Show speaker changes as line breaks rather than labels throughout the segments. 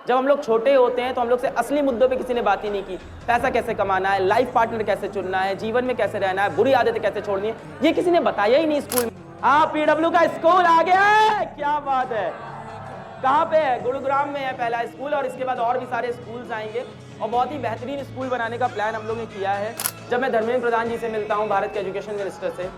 जब हम लोग छोटे होते हैं तो हम लोग से असली मुद्दों पे किसी ने बात ही नहीं की। पैसा कैसे कमाना है, लाइफ पार्टनर कैसे चुनना है, जीवन में कैसे रहना है, बुरी आदतें कैसे छोड़नी है, ये किसी ने बताया ही नहीं स्कूल में। हाँ, पीडब्ल्यू का स्कूल आ गया है, क्या बात है। कहाँ पे है? गुरुग्राम में है पहला स्कूल, और इसके बाद और भी सारे स्कूल्स आएंगे और बहुत ही बेहतरीन स्कूल बनाने का प्लान हम लोग ने किया है। जब मैं धर्मेंद्र प्रधान जी से मिलता हूँ, भारत के एजुकेशन मिनिस्टर से,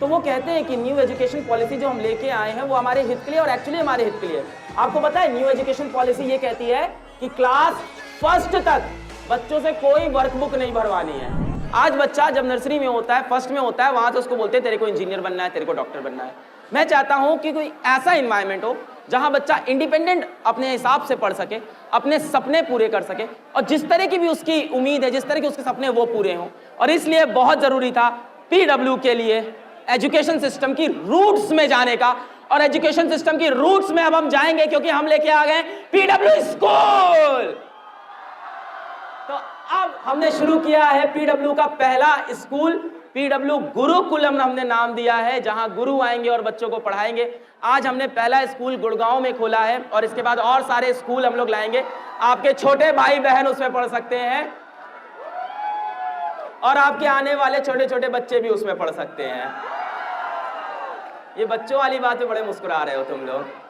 तो वो कहते हैं कि न्यू एजुकेशन पॉलिसी जो हम लेके आए हैं वो हमारे हित के लिए और एक्चुअली हमारे हित के लिए। आपको पता है न्यू एजुकेशन पॉलिसी ये कहती है कि क्लास फर्स्ट तक बच्चों से कोई वर्कबुक नहीं भरवानी है। आज बच्चा जब नर्सरी में होता है, फर्स्ट में होता है, वहां से उसको बोलते हैं तेरे को इंजीनियर बनना है, तेरे को डॉक्टर बनना है। मैं चाहता हूं कि कोई ऐसा इन्वायरमेंट हो जहां बच्चा इंडिपेंडेंट अपने हिसाब से पढ़ सके, अपने सपने पूरे कर सके, और जिस तरह की भी उसकी उम्मीद है, जिस तरह के उसके सपने वो पूरे हों। और इसलिए बहुत जरूरी था पीडब्ल्यू के लिए एजुकेशन सिस्टम की रूट्स में जाने का, और एजुकेशन सिस्टम की रूट्स में अब हम जाएंगे क्योंकि हम लेके आ गए पीडब्ल्यू स्कूल। तो अब हमने शुरू किया है पीडब्ल्यू का पहला स्कूल, पीडब्ल्यू गुरुकुलम हमने नाम दिया है, जहां गुरु आएंगे और बच्चों को पढ़ाएंगे। आज हमने पहला स्कूल गुड़गांव में खोला है और इसके बाद और सारे स्कूल हम लोग लाएंगे। आपके छोटे भाई बहन उसमें पढ़ सकते हैं और आपके आने वाले छोटे छोटे बच्चे भी उसमें पढ़ सकते हैं। ये बच्चों वाली बात पे बड़े मुस्कुरा रहे हो तुम लोग।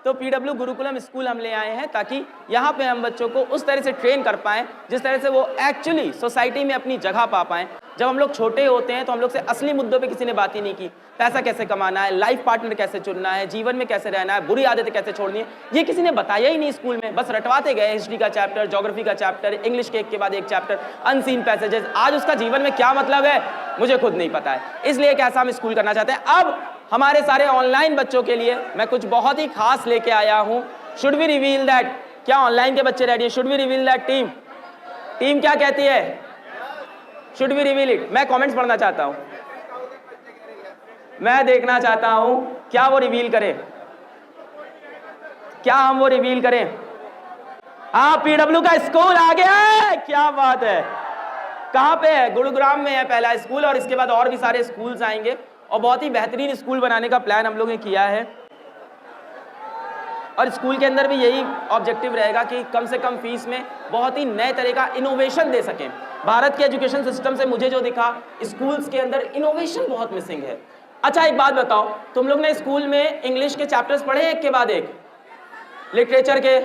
तो पीडब्ल्यू गुरुकुलम स्कूल हम ले आए हैं ताकि यहाँ पे हम बच्चों को उस तरह से ट्रेन कर पाएं जिस तरह से वो एक्चुअली सोसाइटी में अपनी जगह पा पाएं। जब हम लोग छोटे होते हैं तो हम लोग से असली मुद्दों पे किसी ने बात ही नहीं की। पैसा कैसे कमाना है, लाइफ पार्टनर कैसे चुनना है, जीवन में कैसे रहना है, बुरी आदतें कैसे छोड़नी है, ये किसी ने बताया ही नहीं स्कूल में। बस रटवाते गए, हिस्ट्री का चैप्टर, ज्योग्राफी का चैप्टर, इंग्लिश के एक के बाद एक चैप्टर, अनसीन पैसेजेस। आज उसका जीवन में क्या मतलब है मुझे खुद नहीं पता है। इसलिए एक ऐसा हम स्कूल करना चाहते हैं। अब हमारे सारे ऑनलाइन बच्चों के लिए मैं कुछ बहुत ही खास लेके आया हूं। Should we reveal that? क्या ऑनलाइन के बच्चे रेडी है? Should we reveal that? Team क्या कहती है? Should we reveal it? मैं कमेंट्स पढ़ना चाहता हूं, मैं देखना चाहता हूं क्या वो रिवील करें, क्या हम वो रिवील करें। हाँ, पीडब्ल्यू का स्कूल आ गया है, क्या बात है। कहां पे है? गुरुग्राम में है पहला स्कूल, और इसके बाद और भी सारे स्कूल्स आएंगे और बहुत ही बेहतरीन स्कूल बनाने का प्लान हम लोगों ने किया है। और स्कूल के अंदर भी यही ऑब्जेक्टिव रहेगा कि कम से कम फीस में बहुत ही नए तरह का इनोवेशन दे सकें। भारत के एजुकेशन सिस्टम से मुझे जो दिखा, स्कूल्स के अंदर इनोवेशन बहुत मिसिंग है। अच्छा, एक बात बताओ, तुम लोग ने स्कूल में इंग्लिश के चैप्टर्स पढ़े एक के बाद एक? लिटरेचर के,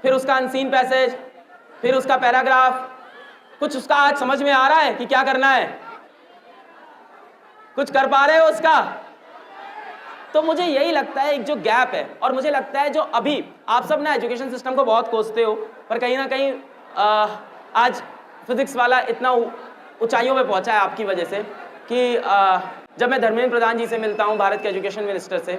फिर उसका अनसीन पैसेज, फिर उसका पैराग्राफ, कुछ उसका आज समझ में आ रहा है कि क्या करना है? कुछ कर पा रहे हो उसका? तो मुझे यही लगता है एक जो गैप है, और मुझे लगता है जो अभी आप सब ना एजुकेशन सिस्टम को बहुत कोसते हो, पर कहीं ना कहीं आज फिजिक्स वाला इतना ऊंचाइयों पे पहुंचा है आपकी वजह से कि जब मैं धर्मेंद्र प्रधान जी से मिलता हूं, भारत के एजुकेशन मिनिस्टर से,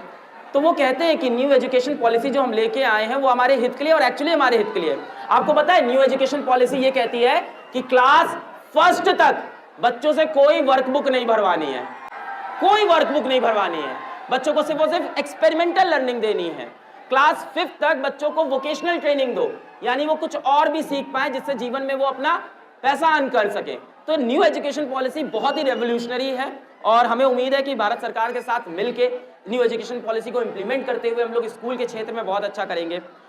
तो वो कहते हैं कि न्यू एजुकेशन पॉलिसी जो हम लेके आए हैं वो हमारे हित के लिए और एक्चुअली हमारे हित के लिए। आपको पता है न्यू एजुकेशन पॉलिसी ये कहती है कि क्लास फर्स्ट तक बच्चों से कोई वर्कबुक नहीं भरवानी है, कोई वर्कबुक नहीं भरवानी है। बच्चों को सिर्फ एक्सपेरिमेंटल लर्निंग देनी है। क्लास 5 तक बच्चों को वोकेशनल ट्रेनिंग दो, यानी वो कुछ और भी सीख पाए जिससे जीवन में वो अपना पैसा अर्न कर सके। तो न्यू एजुकेशन पॉलिसी बहुत ही रेवोल्यूशनरी है और हमें उम्मीद है कि भारत सरकार के साथ मिलके न्यू एजुकेशन पॉलिसी को इंप्लीमेंट करते हुए हम लोग स्कूल के क्षेत्र में बहुत अच्छा करेंगे।